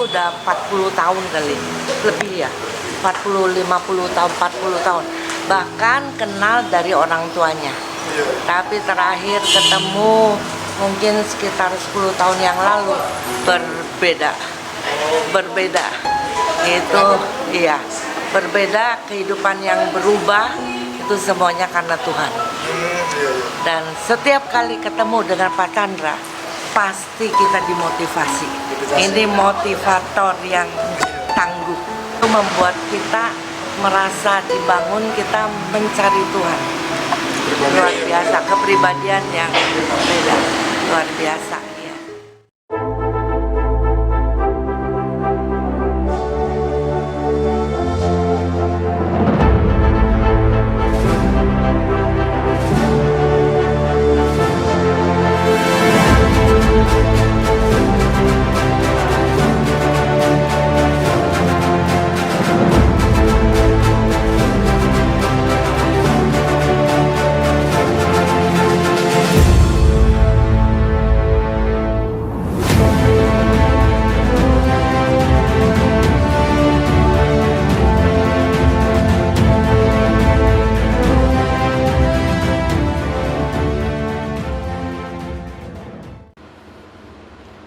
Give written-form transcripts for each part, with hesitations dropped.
tuh udah 40 tahun kali, lebih ya, 40, 50 tahun, 40 tahun. Bahkan kenal dari orang tuanya. Tapi terakhir ketemu mungkin sekitar 10 tahun yang lalu, berbeda. Berbeda. Itu iya, berbeda, kehidupan yang berubah itu semuanya karena Tuhan. Dan setiap kali ketemu dengan Pak Chandra, pasti kita dimotivasi. Ini motivator yang tangguh. Itu membuat kita merasa dibangun, kita mencari Tuhan. Luar biasa, kepribadian yang beda, luar biasa. Ya.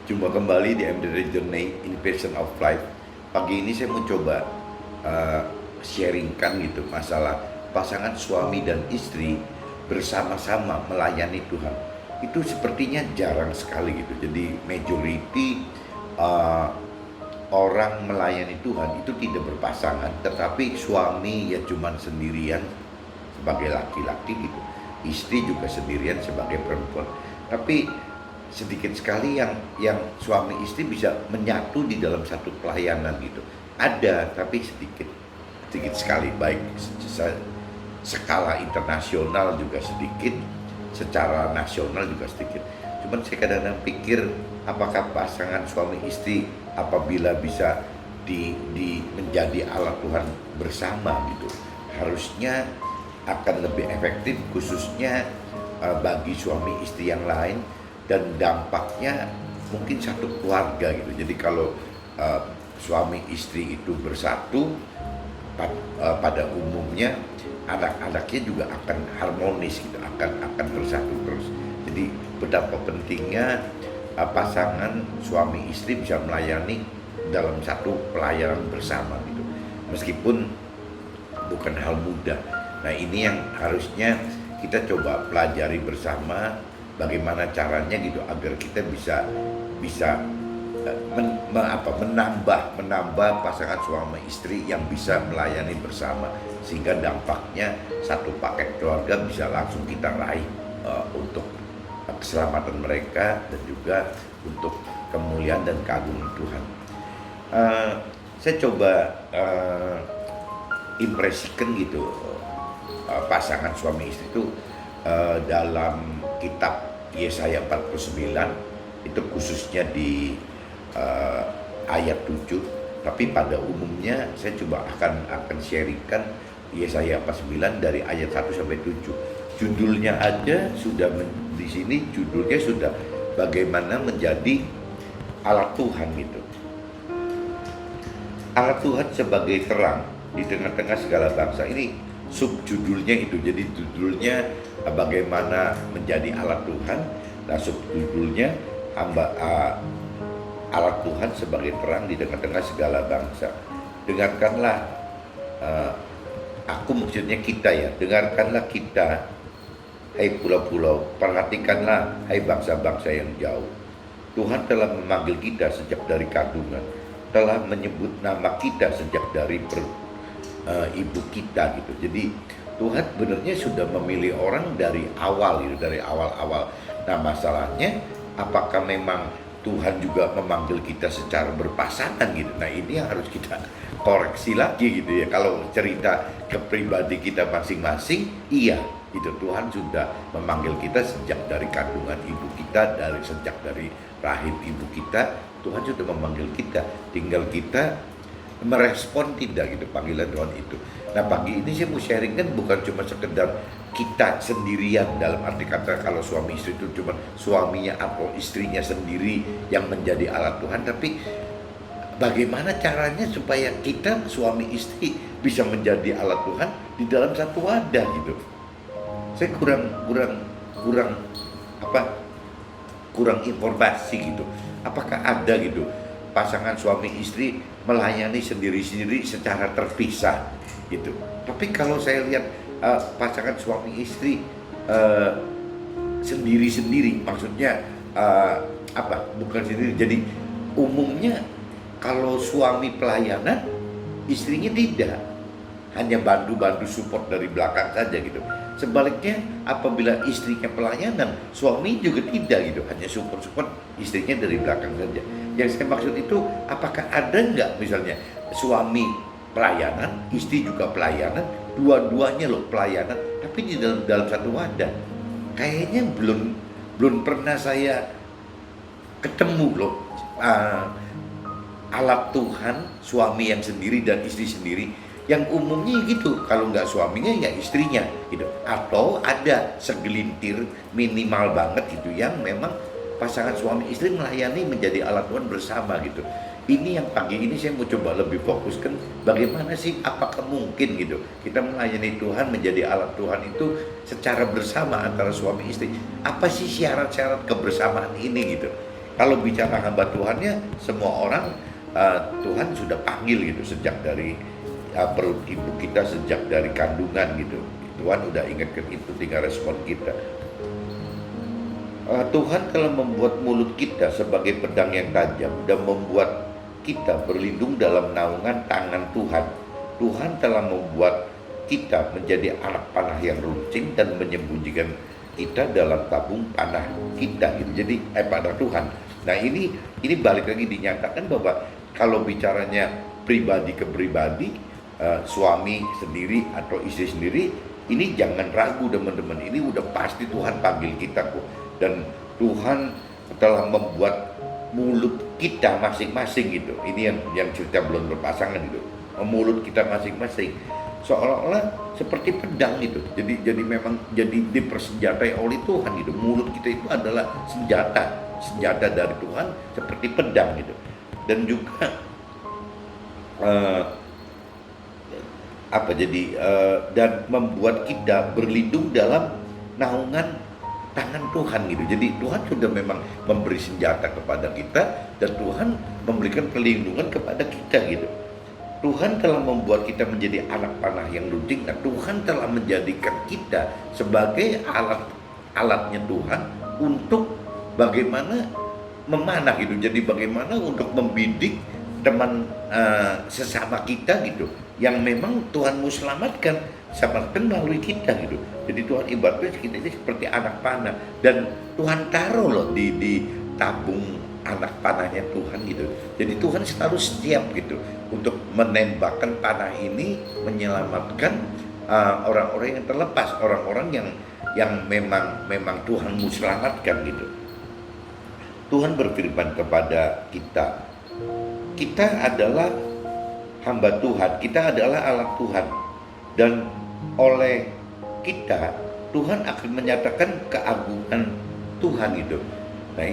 Jumpa kembali di MDR Journey Innovation of Life. Pagi ini saya mau coba sharingkan gitu masalah pasangan suami dan istri bersama-sama melayani Tuhan. Itu sepertinya jarang sekali gitu. Jadi majority orang melayani Tuhan itu tidak berpasangan, tetapi suami ya cuman sendirian sebagai laki-laki gitu, istri juga sendirian sebagai perempuan. Tapi sedikit sekali yang suami istri bisa menyatu di dalam satu pelayanan gitu. Ada, tapi sedikit sekali, baik skala internasional juga sedikit, secara nasional juga sedikit. Cuman saya kadang-kadang pikir, apakah pasangan suami istri apabila bisa menjadi alat Tuhan bersama gitu, harusnya akan lebih efektif, khususnya bagi suami istri yang lain. Dan dampaknya mungkin satu keluarga gitu. Jadi kalau suami istri itu bersatu, pada umumnya anak-anaknya juga akan harmonis gitu, akan bersatu terus. Jadi betapa pentingnya pasangan suami istri bisa melayani dalam satu pelayanan bersama gitu. Meskipun bukan hal mudah. Nah, ini yang harusnya kita coba pelajari bersama. Bagaimana caranya gitu agar kita bisa menambah pasangan suami istri yang bisa melayani bersama, sehingga dampaknya satu paket keluarga bisa langsung kita raih untuk keselamatan mereka dan juga untuk kemuliaan dan keagungan Tuhan. Saya coba impresikan gitu pasangan suami istri itu dalam kitab Yesaya 49, itu khususnya di ayat 7, tapi pada umumnya saya coba akan sharingkan Yesaya 49 dari ayat 1 sampai 7. Judulnya aja sudah di sini, judulnya sudah bagaimana menjadi alat Tuhan gitu. Alat Tuhan sebagai terang di tengah-tengah segala bangsa. Ini subjudulnya itu. Jadi judulnya bagaimana menjadi alat Tuhan. Nah, subjudulnya alat Tuhan sebagai terang di tengah-tengah segala bangsa. Dengarkanlah, aku maksudnya kita ya, dengarkanlah kita, hai pulau-pulau, perhatikanlah, hai bangsa-bangsa yang jauh. Tuhan telah memanggil kita sejak dari kandungan, telah menyebut nama kita sejak dari ibu kita gitu. Jadi Tuhan benernya sudah memilih orang dari awal gitu, dari awal-awal. Nah, masalahnya apakah memang Tuhan juga memanggil kita secara berpasangan gitu. Nah, ini yang harus kita koreksi lagi gitu ya. Kalau cerita ke pribadi kita masing-masing, iya, itu Tuhan sudah memanggil kita sejak dari kandungan ibu kita, sejak dari rahim ibu kita, Tuhan sudah memanggil kita. Tinggal kita merespon tidak gitu panggilan Tuhan itu. Nah, pagi ini saya mau sharing kan bukan cuma sekedar kita sendirian, dalam arti kata kalau suami istri itu cuma suaminya atau istrinya sendiri yang menjadi alat Tuhan, tapi bagaimana caranya supaya kita suami istri bisa menjadi alat Tuhan di dalam satu wadah gitu. Saya kurang apa kurang informasi gitu. Apakah ada gitu pasangan suami istri melayani sendiri-sendiri secara terpisah gitu. Tapi kalau saya lihat pasangan suami istri sendiri-sendiri, maksudnya bukan sendiri. Jadi umumnya kalau suami pelayanan, istrinya tidak, hanya bantu-bantu support dari belakang saja gitu. Sebaliknya apabila istrinya pelayanan, suami juga tidak gitu, hanya support istrinya dari belakang saja. Yang saya maksud itu, apakah ada nggak misalnya suami pelayanan, istri juga pelayanan, dua-duanya loh pelayanan, tapi di dalam satu wadah? Kayaknya belum pernah saya ketemu loh alat Tuhan, suami yang sendiri dan istri sendiri. Yang umumnya gitu, kalau nggak suaminya ya istrinya gitu. Atau ada segelintir minimal banget gitu yang memang pasangan suami istri melayani menjadi alat Tuhan bersama gitu. Ini yang pagi ini saya mau coba lebih fokuskan, bagaimana sih, apakah mungkin gitu kita melayani Tuhan menjadi alat Tuhan itu secara bersama antara suami istri. Apa sih syarat-syarat kebersamaan ini gitu. Kalau bicara hamba Tuhannya, semua orang Tuhan sudah panggil gitu sejak dari perut ibu kita, sejak dari kandungan gitu. Tuhan udah ingatkan itu, tinggal respon kita. Tuhan telah membuat mulut kita sebagai pedang yang tajam dan membuat kita berlindung dalam naungan tangan Tuhan. Tuhan telah membuat kita menjadi anak panah yang runcing dan menyembunyikan kita dalam tabung panah kita gitu. Jadi panah Tuhan. Nah ini balik lagi dinyatakan bahwa kalau bicaranya pribadi ke pribadi, suami sendiri atau istri sendiri, ini jangan ragu teman-teman, ini udah pasti Tuhan panggil kita kok. Dan Tuhan telah membuat mulut kita masing-masing gitu. Ini yang cerita belum berpasangan gitu. Mulut kita masing-masing seolah-olah seperti pedang gitu. Jadi memang jadi dipersenjatai oleh Tuhan gitu. Mulut kita itu adalah senjata dari Tuhan seperti pedang gitu. Dan juga dan membuat kita berlindung dalam naungan tangan Tuhan gitu. Jadi Tuhan sudah memang memberi senjata kepada kita dan Tuhan memberikan perlindungan kepada kita gitu. Tuhan telah membuat kita menjadi anak panah yang runcing. Nah, Tuhan telah menjadikan kita sebagai alatnya Tuhan untuk bagaimana memanah gitu. Jadi bagaimana untuk membidik teman sesama kita gitu, yang memang Tuhan mau selamatkan melalui kita gitu. Jadi Tuhan ibaratnya kita ini seperti anak panah, dan Tuhan taruh loh di tabung anak panahnya Tuhan gitu. Jadi Tuhan selalu siap gitu untuk menembakkan panah ini, menyelamatkan orang-orang yang terlepas, orang-orang yang memang Tuhan mau selamatkan gitu. Tuhan berfirman kepada kita, kita adalah hamba Tuhan, kita adalah alat Tuhan, dan oleh kita Tuhan akan menyatakan keagungan Tuhan gitu. Nah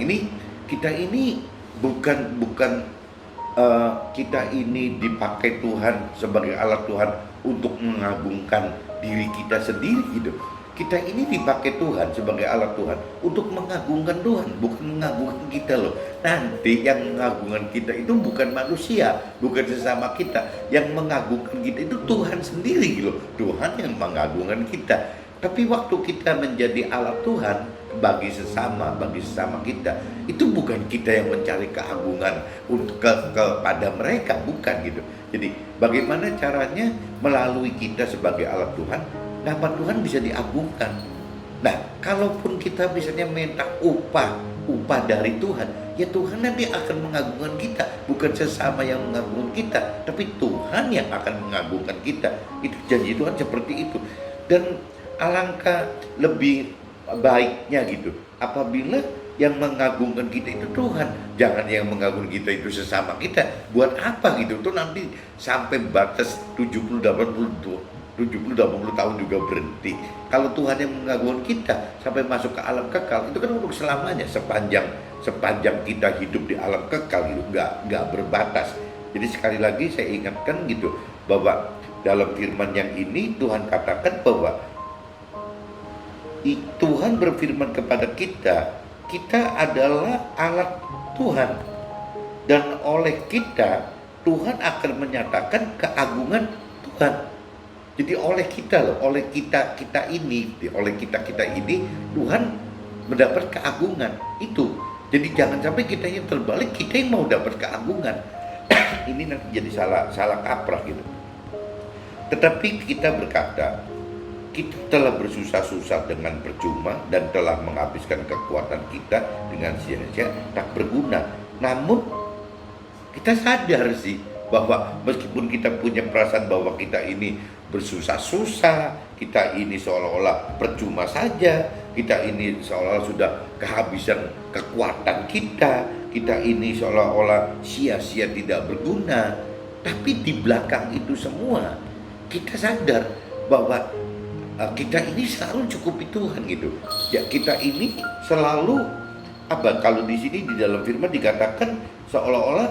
kita ini bukan kita ini dipakai Tuhan sebagai alat Tuhan untuk mengagungkan diri kita sendiri gitu. Kita ini dipakai Tuhan sebagai alat Tuhan untuk mengagungkan Tuhan, bukan mengagungkan kita loh. Nanti yang mengagungkan kita itu bukan manusia, bukan sesama kita. Yang mengagungkan kita itu Tuhan sendiri loh. Tuhan yang mengagungkan kita. Tapi waktu kita menjadi alat Tuhan bagi sesama kita, itu bukan kita yang mencari keagungan untuk kepada mereka, bukan gitu. Jadi bagaimana caranya melalui kita sebagai alat Tuhan, nama Tuhan bisa diagungkan. Nah, kalaupun kita misalnya minta upah dari Tuhan, ya Tuhan nanti akan mengagungkan kita, bukan sesama yang mengagungkan kita, tapi Tuhan yang akan mengagungkan kita. Itu janji Tuhan seperti itu. Dan alangkah lebih baiknya gitu apabila yang mengagungkan kita itu Tuhan, jangan yang mengagungkan kita itu sesama kita. Buat apa gitu? Itu nanti sampai batas 70-80 tahun juga berhenti. Kalau Tuhan yang mengagungkan kita sampai masuk ke alam kekal, itu kan untuk selamanya, sepanjang kita hidup di alam kekal gitu, nggak berbatas. Jadi sekali lagi saya ingatkan gitu, bahwa dalam firman yang ini Tuhan katakan bahwa Tuhan berfirman kepada kita, kita adalah alat Tuhan, dan oleh kita Tuhan akan menyatakan keagungan Tuhan. Jadi oleh kita loh, oleh kita ini Tuhan mendapat keagungan itu. Jadi jangan sampai kita yang terbalik, kita yang mau dapat keagungan. Ini nanti jadi salah kaprah gitu. Tetapi kita berkata, kita telah bersusah-susah dengan percuma dan telah menghabiskan kekuatan kita dengan sia-sia, tak berguna. Namun kita sadar sih bahwa meskipun kita punya perasaan bahwa kita ini bersusah-susah, kita ini seolah-olah percuma saja, kita ini seolah-olah sudah kehabisan kekuatan kita ini seolah-olah sia-sia tidak berguna. Tapi di belakang itu semua kita sadar bahwa kita ini selalu cukupi Tuhan gitu. Ya, kita ini selalu kalau di sini di dalam firman dikatakan seolah-olah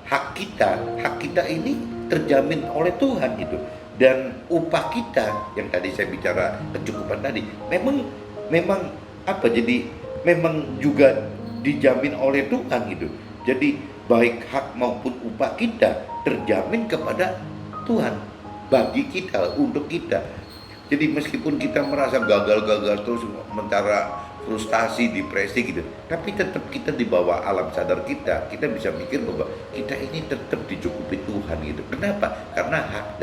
hak kita ini terjamin oleh Tuhan gitu. Dan upah kita yang tadi saya bicara kecukupan tadi memang jadi memang juga dijamin oleh Tuhan gitu. Jadi baik hak maupun upah kita terjamin kepada Tuhan bagi kita, untuk kita. Jadi meskipun kita merasa gagal terus, sementara frustasi, depresi gitu, tapi tetap kita di bawah alam sadar kita bisa mikir bahwa kita ini tetap dicukupi Tuhan gitu. Kenapa? Karena hak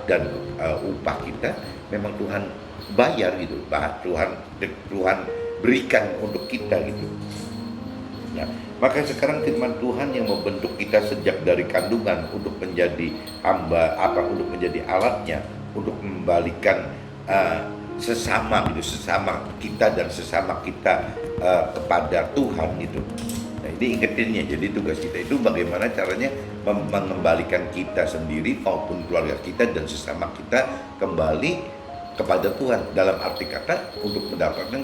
dan upah kita memang Tuhan bayar gitu, Tuhan berikan untuk kita gitu. Nah, maka sekarang firman Tuhan yang membentuk kita sejak dari kandungan untuk menjadi untuk menjadi alatnya, untuk membalikan sesama kita kepada Tuhan gitu. Nah, ini ingetinnya. Jadi tugas kita itu bagaimana caranya mengembalikan kita sendiri maupun keluarga kita dan sesama kita kembali kepada Tuhan, dalam arti kata untuk mendapatkan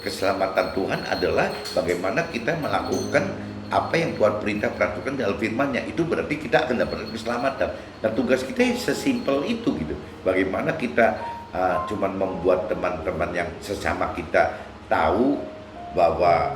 keselamatan Tuhan adalah bagaimana kita melakukan apa yang Tuhan perintah lakukan dalam firman-Nya. Itu berarti kita akan dapat keselamatan. Dan tugas kita sesimpel itu gitu. Bagaimana kita cuman membuat teman-teman yang sesama kita tahu bahwa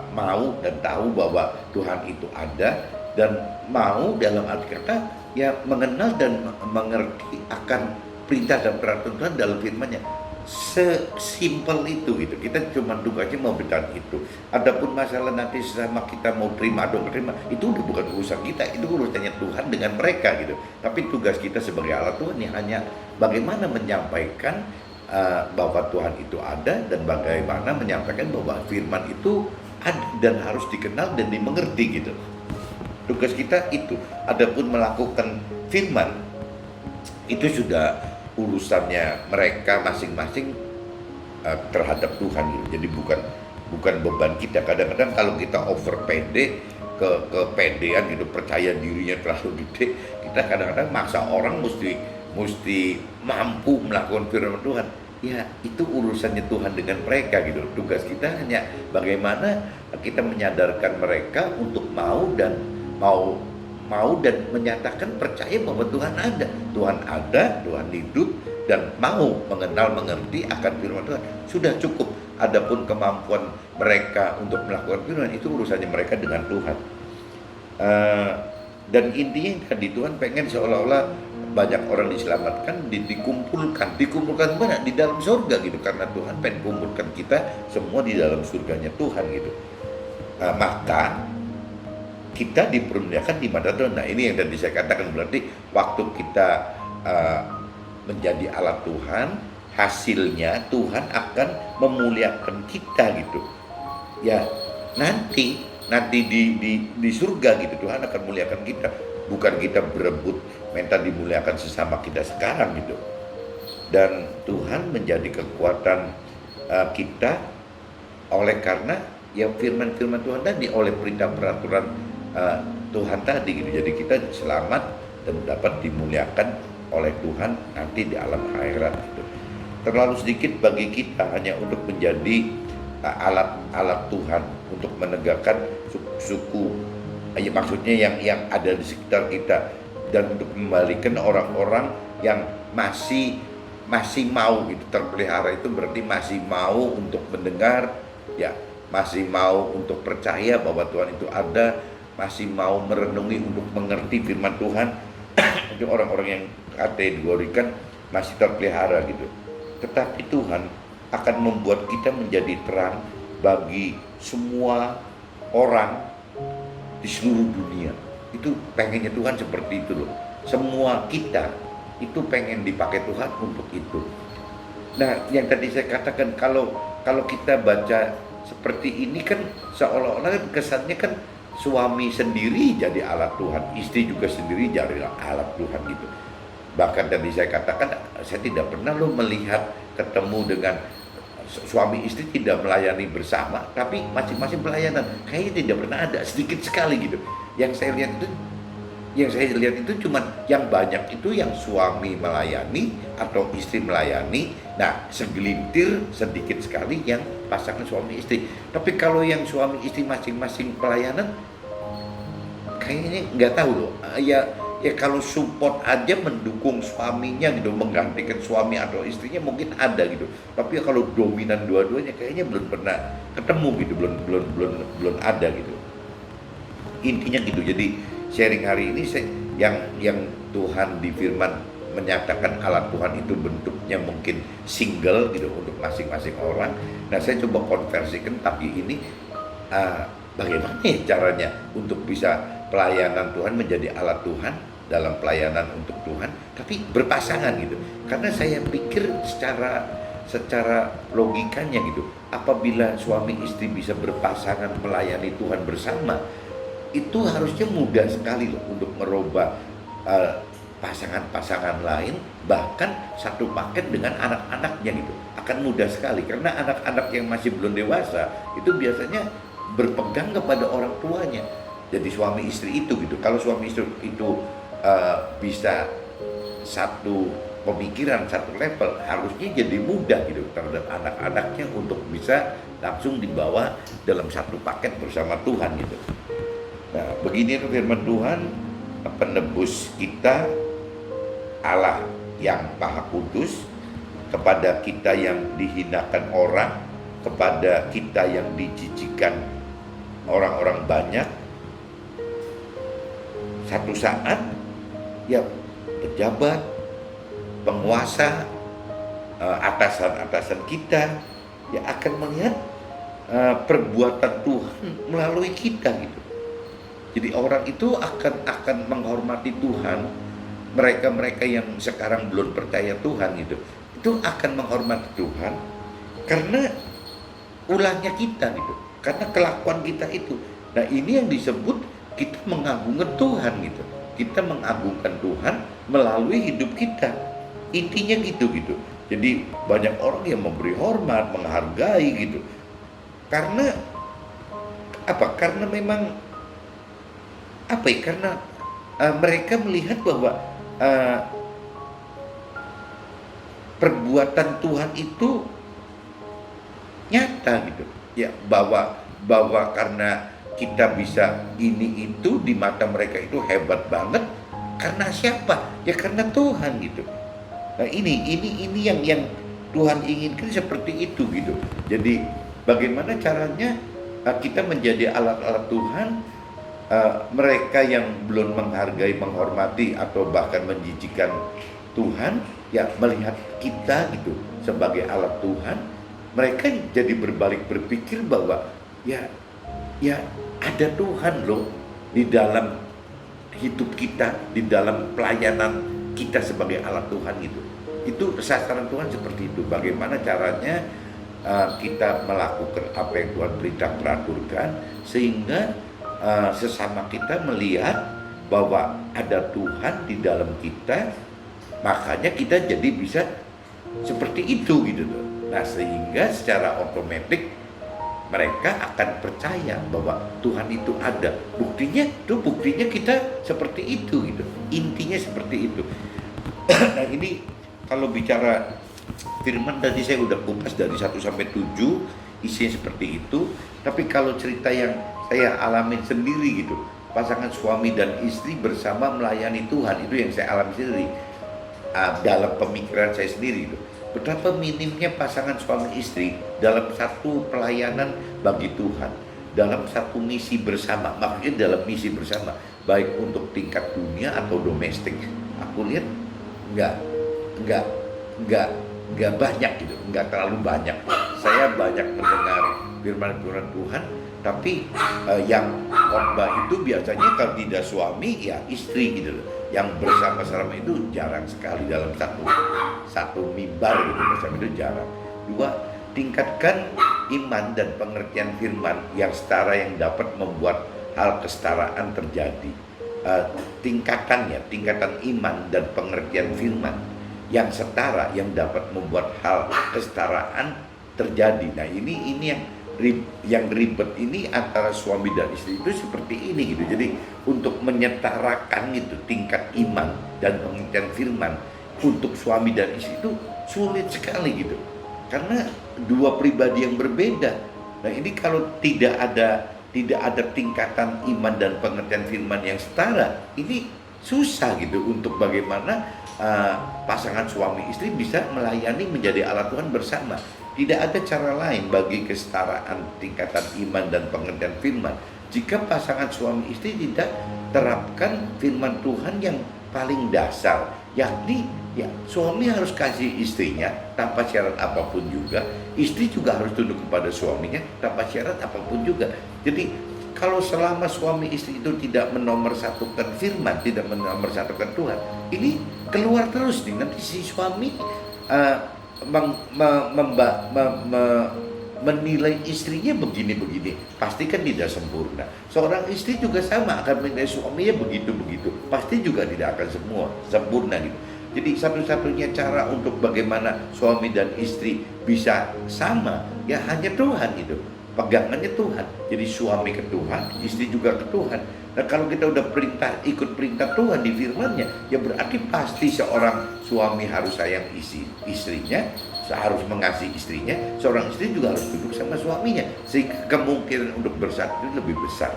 tahu bahwa Tuhan itu ada, dan mau dalam arti kata ya mengenal dan mengerti akan perintah dan peraturan Tuhan dalam firman-Nya. Sesimpel itu gitu. Kita cuma tugasnya mau beritahu itu. Adapun masalah nanti sesama kita mau terima atau terima, itu udah bukan urusan kita, itu urusannya Tuhan dengan mereka gitu. Tapi tugas kita sebagai alat Tuhan ya hanya bagaimana menyampaikan bahwa Tuhan itu ada, dan bagaimana menyampaikan bahwa firman itu ada dan harus dikenal dan dimengerti gitu. Tugas kita itu. Adapun melakukan firman itu sudah urusannya mereka masing-masing terhadap Tuhan gitu. Jadi bukan beban kita. Kadang-kadang kalau kita over pede, kepedean gitu, percaya dirinya terlalu gede, kita kadang-kadang maksa orang mesti mampu melakukan firman Tuhan. Ya, itu urusannya Tuhan dengan mereka gitu. Tugas kita hanya bagaimana kita menyadarkan mereka untuk mau dan menyatakan percaya bahwa Tuhan ada, Tuhan hidup, dan mau mengenal mengerti akan firman Tuhan. Sudah cukup. Adapun kemampuan mereka untuk melakukan firman itu urusannya mereka dengan Tuhan. Dan intinya tadi Tuhan pengen seolah-olah banyak orang diselamatkan, dikumpulkan mana? Di dalam surga gitu, karena Tuhan pengen kumpulkan kita semua di dalam surganya Tuhan gitu. Maka kita dipermuliakan di mata Tuhan. Nah, ini yang tadi saya katakan, berarti waktu kita menjadi alat Tuhan, hasilnya Tuhan akan memuliakan kita gitu. Ya, nanti di surga gitu Tuhan akan muliakan kita. Bukan kita berebut minta dimuliakan sesama kita sekarang gitu. Dan Tuhan menjadi kekuatan kita oleh karena ya firman-firman Tuhan tadi, oleh perintah peraturan Tuhan tadi gitu. Jadi kita selamat dan dapat dimuliakan oleh Tuhan nanti di alam akhirat gitu. Terlalu sedikit bagi kita hanya untuk menjadi alat Tuhan untuk menegakkan suku ya maksudnya yang ada di sekitar kita, dan untuk kembalikan orang-orang yang masih mau gitu terpelihara. Itu berarti masih mau untuk mendengar, ya masih mau untuk percaya bahwa Tuhan itu ada, masih mau merenungi untuk mengerti firman Tuhan. Itu orang-orang yang kategorikan masih terpelihara gitu. Tetapi Tuhan akan membuat kita menjadi terang bagi semua orang di seluruh dunia. Itu pengennya Tuhan seperti itu loh. Semua kita itu pengen dipakai Tuhan untuk itu. Nah, yang tadi saya katakan, kalau kita baca seperti ini kan seolah-olah kesannya kan suami sendiri jadi alat Tuhan, istri juga sendiri jadi alat Tuhan gitu. Bahkan tadi saya katakan, saya tidak pernah lo melihat ketemu dengan suami istri tidak melayani bersama, tapi masing-masing pelayanan. Kayaknya tidak pernah ada, sedikit sekali gitu. Yang saya lihat itu cuma yang banyak itu yang suami melayani atau istri melayani. Nah, segelintir sedikit sekali yang pasangan suami istri. Tapi kalau yang suami istri masing-masing pelayanan, kayaknya nggak tahu loh. Ya kalau support aja, mendukung suaminya gitu, menggantikan suami atau istrinya mungkin ada gitu. Tapi kalau dominan dua-duanya kayaknya belum pernah ketemu gitu, belum ada gitu. Intinya gitu. Jadi sharing hari ini yang Tuhan di firman menyatakan alat Tuhan itu bentuknya mungkin single gitu untuk masing-masing orang. Nah, saya coba konversikan pagi ini bagaimana ya caranya untuk bisa pelayanan Tuhan menjadi alat Tuhan dalam pelayanan untuk Tuhan, tapi berpasangan gitu. Karena saya pikir secara logikanya gitu, apabila suami istri bisa berpasangan melayani Tuhan bersama, itu harusnya mudah sekali loh untuk merubah pasangan-pasangan lain, bahkan satu paket dengan anak-anaknya gitu. Akan mudah sekali, karena anak-anak yang masih belum dewasa itu biasanya berpegang kepada orang tuanya. Jadi suami istri itu gitu. Kalau suami istri itu bisa satu pemikiran, satu level, harusnya jadi mudah gitu terhadap anak-anaknya untuk bisa langsung dibawa dalam satu paket bersama Tuhan gitu. Nah, begini firman Tuhan, penebus kita, Allah yang Maha Kudus, kepada kita yang dihinakan orang, kepada kita yang dijijikkan orang-orang banyak. Satu saat ya pejabat, penguasa, atasan-atasan kita ya akan melihat perbuatan Tuhan melalui kita gitu. Jadi orang itu akan menghormati Tuhan. Mereka yang sekarang belum percaya Tuhan gitu, itu akan menghormati Tuhan karena ulahnya kita gitu, karena kelakuan kita itu. Nah, ini yang disebut kita mengagungkan Tuhan gitu. Kita mengagungkan Tuhan melalui hidup kita. Intinya gitu. Jadi banyak orang yang memberi hormat, menghargai gitu. Karena apa? Karena memang apa ya? Karena mereka melihat bahwa perbuatan Tuhan itu nyata gitu. Ya, bahwa karena kita bisa ini itu di mata mereka itu hebat banget. Karena siapa? Ya karena Tuhan gitu. Nah, ini yang Tuhan inginkan seperti itu gitu. Jadi bagaimana caranya kita menjadi alat-alat Tuhan? Mereka yang belum menghargai, menghormati atau bahkan menjijikkan Tuhan, ya melihat kita gitu sebagai alat Tuhan, mereka jadi berbalik berpikir bahwa ya ada Tuhan loh di dalam hidup kita, di dalam pelayanan kita sebagai alat Tuhan gitu. Itu sasaran Tuhan seperti itu. Bagaimana caranya kita melakukan apa yang Tuhan perintah teraturkan, sehingga sesama kita melihat bahwa ada Tuhan di dalam kita, makanya kita jadi bisa seperti itu gitu loh. Nah, sehingga secara otomatis mereka akan percaya bahwa Tuhan itu ada. Buktinya kita seperti itu gitu. Intinya seperti itu. Nah, ini kalau bicara firman tadi saya udah kupas dari 1 sampai 7, isinya seperti itu. Tapi kalau cerita yang saya alamin sendiri gitu, pasangan suami dan istri bersama melayani Tuhan. Itu yang saya alami sendiri, dalam pemikiran saya sendiri itu. Betapa minimnya pasangan suami istri dalam satu pelayanan bagi Tuhan, dalam satu misi bersama. Maksudnya dalam misi bersama, baik untuk tingkat dunia atau domestik. Aku lihat nggak banyak gitu, nggak terlalu banyak. Saya banyak mendengar firman-firman Tuhan, tapi yang khotbah itu biasanya kalau tidak suami ya istri gitu loh. Yang bersama-sama itu jarang sekali dalam satu mimbar gitu, bersama itu jarang. Dua, tingkatkan iman dan pengertian firman yang setara yang dapat membuat hal kesetaraan terjadi. Tingkatan iman dan pengertian firman yang setara yang dapat membuat hal kesetaraan terjadi. Nah ini yang ribet ini antara suami dan istri itu seperti ini gitu. Jadi untuk menyetarakan itu tingkat iman dan pengertian firman untuk suami dan istri itu sulit sekali gitu, karena dua pribadi yang berbeda. Nah ini kalau tidak ada tingkatan iman dan pengertian firman yang setara, ini susah gitu untuk bagaimana pasangan suami istri bisa melayani menjadi alat Tuhan bersama. Tidak ada cara lain bagi kesetaraan tingkatan iman dan pengertian firman jika pasangan suami istri tidak terapkan firman Tuhan yang paling dasar, yakni ya suami harus kasih istrinya tanpa syarat apapun juga, istri juga harus tunduk kepada suaminya tanpa syarat apapun juga. Jadi kalau selama suami istri itu tidak menomorsatukan firman, tidak menomorsatukan Tuhan, ini keluar terus nih, nanti si suami menilai istrinya begini-begini, pasti kan tidak sempurna. Seorang istri juga sama akan menilai suaminya begitu-begitu, pasti juga tidak akan sempurna gitu. Jadi satu-satunya cara untuk bagaimana suami dan istri bisa sama ya hanya Tuhan itu. Pegangannya Tuhan. Jadi suami ke Tuhan, istri juga ke Tuhan. Nah kalau kita udah ikut perintah Tuhan di firman-Nya, ya berarti pasti seorang suami harus sayang istrinya, harus mengasihi istrinya, seorang istri juga harus duduk sama suaminya, sehingga kemungkinan untuk bersatu lebih besar.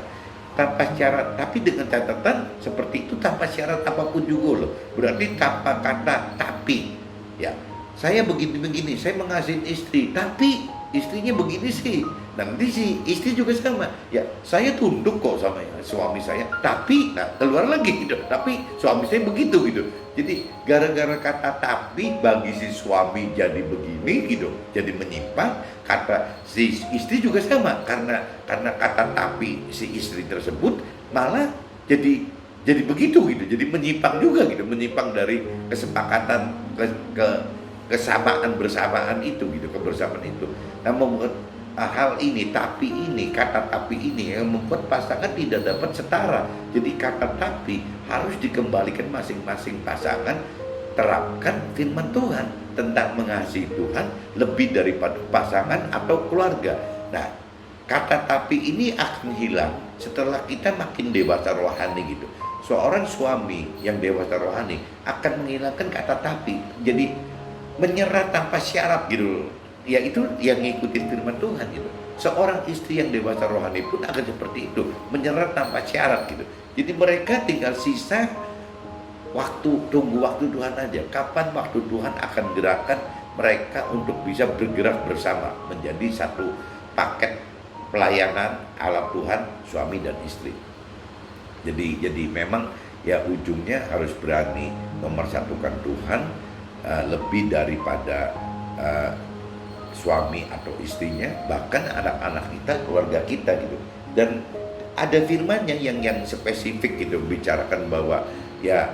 Tanpa syarat, tapi dengan catatan seperti itu tanpa syarat apapun juga loh. Berarti tanpa kata tapi. Ya, saya begini-begini, saya mengasihi istri, tapi istrinya begini sih. Nanti si istri juga sama. Ya, saya tunduk kok sama suami saya, tapi keluar lagi gitu. Tapi suami saya begitu gitu. Jadi gara-gara kata tapi bagi si suami jadi begini gitu, jadi menyimpang. Kata si istri juga sama, karena kata tapi si istri tersebut malah jadi begitu gitu. Jadi menyimpang juga gitu, menyimpang dari kesepakatan kesamaan bersamaan itu gitu, kebersamaan itu. Nah membuat hal ini, kata tapi ini yang membuat pasangan tidak dapat setara. Jadi kata tapi harus dikembalikan masing-masing pasangan terapkan firman Tuhan tentang mengasihi Tuhan lebih daripada pasangan atau keluarga. Nah, kata tapi ini akan hilang setelah kita makin dewasa rohani gitu. Seorang suami yang dewasa rohani akan menghilangkan kata tapi, jadi menyerah tanpa syarat gitu. Ya itu yang ngikutin firman Tuhan gitu. Seorang istri yang dewasa rohani pun akan seperti itu, menyerah tanpa syarat gitu. Jadi mereka tinggal sisa tunggu waktu Tuhan aja. Kapan waktu Tuhan akan gerakan mereka untuk bisa bergerak bersama menjadi satu paket pelayanan alat Tuhan suami dan istri. Jadi memang ya ujungnya harus berani memersatukan Tuhan lebih daripada suami atau istrinya, bahkan anak-anak kita, keluarga kita gitu. Dan ada firman-Nya yang spesifik gitu, bicarakan bahwa ya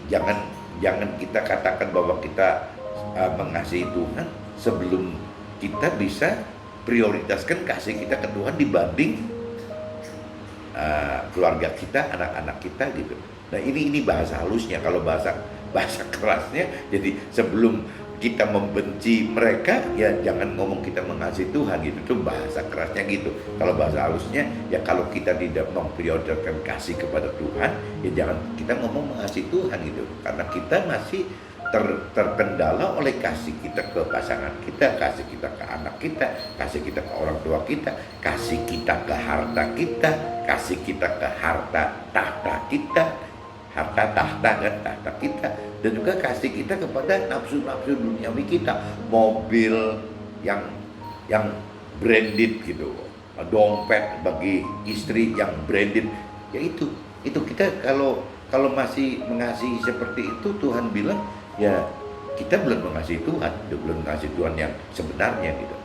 jangan kita katakan bahwa kita mengasihi Tuhan sebelum kita bisa prioritaskan kasih kita ke Tuhan dibanding keluarga kita, anak-anak kita gitu. Nah ini bahasa halusnya. Kalau bahasa kerasnya, jadi sebelum kita membenci mereka, ya jangan ngomong kita mengasihi Tuhan gitu. Itu bahasa kerasnya gitu. Kalau bahasa halusnya, ya kalau kita tidak memprioritaskan kasih kepada Tuhan, ya jangan kita ngomong mengasihi Tuhan gitu. Karena kita masih terkendala oleh kasih kita ke pasangan kita, kasih kita ke anak kita, kasih kita ke orang tua kita, kasih kita ke harta kita, kasih kita ke harta tahta kita, harta tahta kan, tahta kita, dan juga kasih kita kepada nafsu-nafsu duniawi kita, mobil yang branded gitu, dompet bagi istri yang branded, ya itu kita kalau masih mengasihi seperti itu, Tuhan bilang ya kita belum mengasihi Tuhan, belum mengasihi Tuhan yang sebenarnya gitu.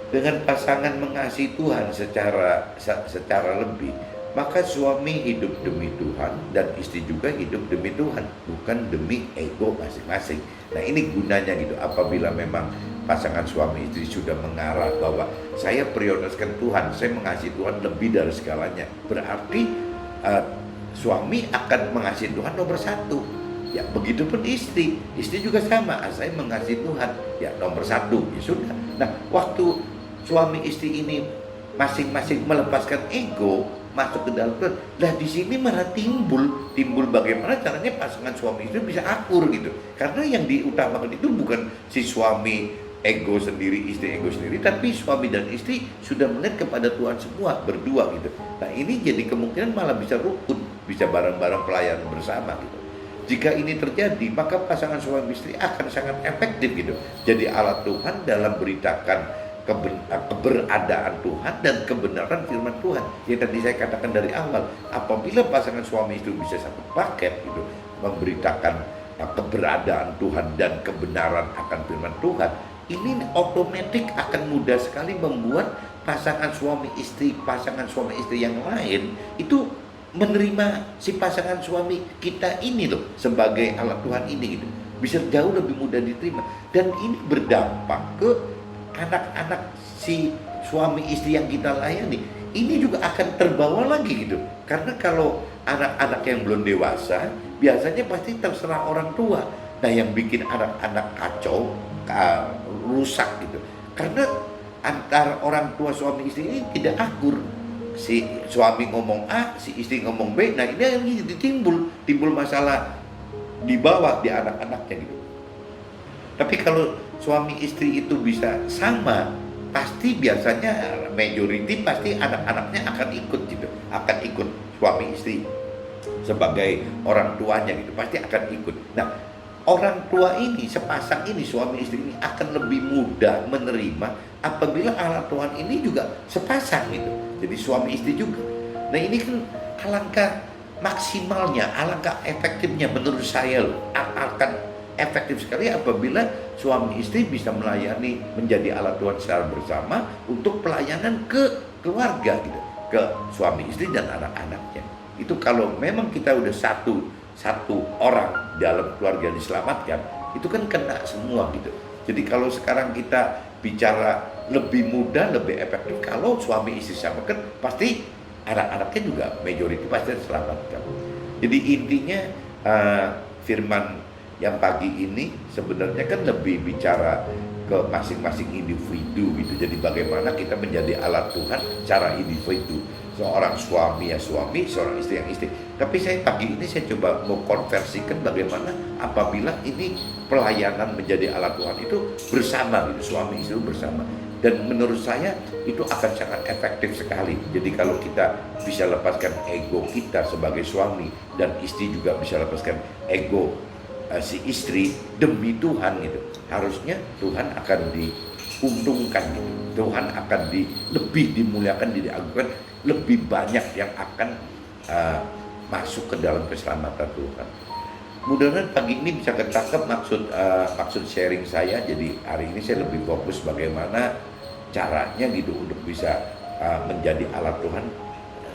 Dengan pasangan mengasihi Tuhan secara lebih, maka suami hidup demi Tuhan dan istri juga hidup demi Tuhan, bukan demi ego masing-masing. Nah ini gunanya gitu, apabila memang pasangan suami istri sudah mengarah bahwa saya prioritaskan Tuhan, saya mengasihi Tuhan lebih dari segalanya, berarti suami akan mengasihi Tuhan nomor satu. Ya begitupun istri juga sama, saya mengasihi Tuhan, ya nomor satu, ya sudah. Nah waktu suami istri ini masing-masing melepaskan ego, masuk ke dalam Tuhan, lah di sini malah timbul bagaimana caranya pasangan suami istri bisa akur gitu. Karena yang diutamakan itu bukan si suami ego sendiri, istri ego sendiri, tapi suami dan istri sudah melihat kepada Tuhan semua berdua gitu. Nah ini jadi kemungkinan malah bisa rukun, bisa bareng-bareng pelayanan bersama gitu. Jika ini terjadi, maka pasangan suami istri akan sangat efektif gitu. Jadi alat Tuhan dalam beritakan keberadaan Tuhan dan kebenaran firman Tuhan. Yang tadi saya katakan dari awal, apabila pasangan suami istri bisa satu paket gitu, memberitakan keberadaan Tuhan dan kebenaran akan firman Tuhan, ini otomatis akan mudah sekali membuat pasangan suami istri yang lain itu menerima si pasangan suami kita ini loh sebagai alat Tuhan ini gitu, bisa jauh lebih mudah diterima. Dan ini berdampak ke anak-anak si suami istri yang kita layani, ini juga akan terbawa lagi gitu. Karena kalau anak-anak yang belum dewasa biasanya pasti terserah orang tua. Nah yang bikin anak-anak kacau, rusak gitu, karena antar orang tua suami istri ini tidak akur. Si suami ngomong A, si istri ngomong B. Nah ini yang timbul masalah di bawah, di anak-anaknya gitu. Tapi kalau suami istri itu bisa sama, pasti biasanya majority pasti anak-anaknya akan ikut gitu, akan ikut suami istri sebagai orang tuanya gitu, pasti akan ikut. Nah orang tua ini, sepasang ini, suami istri ini akan lebih mudah menerima apabila alat Tuhan ini juga sepasang gitu. Jadi suami istri juga. Nah ini kan alangkah maksimalnya, alangkah efektifnya menurut saya loh. Akan efektif sekali apabila suami istri bisa melayani, menjadi alat Tuhan secara bersama untuk pelayanan ke keluarga gitu, ke suami istri dan anak-anaknya. Itu kalau memang kita udah satu orang dalam keluarga diselamatkan, itu kan kena semua gitu. Jadi kalau sekarang kita bicara lebih mudah, lebih efektif kalau suami istri sama, kan pasti anak-anaknya juga majority pasti diselamatkan. Jadi intinya firman yang pagi ini sebenarnya kan lebih bicara ke masing-masing individu gitu. Jadi bagaimana kita menjadi alat Tuhan secara individu. Seorang suami ya suami, seorang istri yang istri. Tapi saya pagi ini saya coba mau konversikan bagaimana apabila ini pelayanan menjadi alat Tuhan itu bersama gitu, suami istri bersama. Dan menurut saya itu akan sangat efektif sekali. Jadi kalau kita bisa lepaskan ego kita sebagai suami, dan istri juga bisa lepaskan ego si istri demi Tuhan gitu, harusnya Tuhan akan diuntungkan gitu. Tuhan akan lebih dimuliakan, diagungkan, lebih banyak yang akan masuk ke dalam keselamatan Tuhan. Mudah-mudahan pagi ini bisa ketangkap maksud sharing saya. Jadi hari ini saya lebih fokus bagaimana caranya gitu untuk bisa menjadi alat Tuhan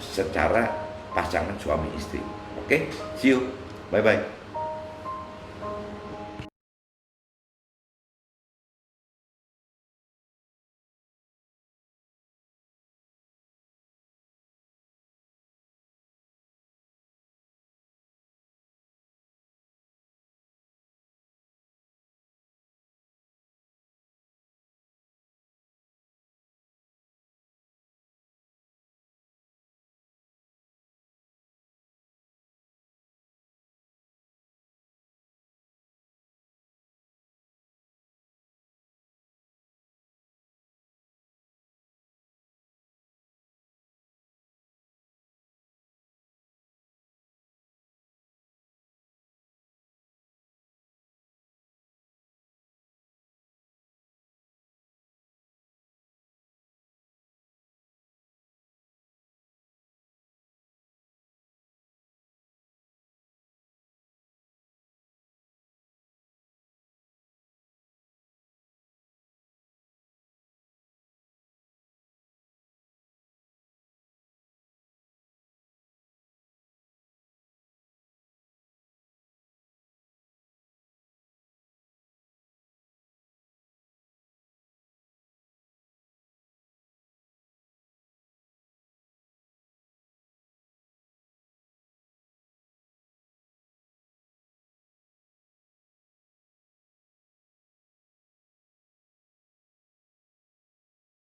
secara pasangan suami istri. Oke, see you, bye bye.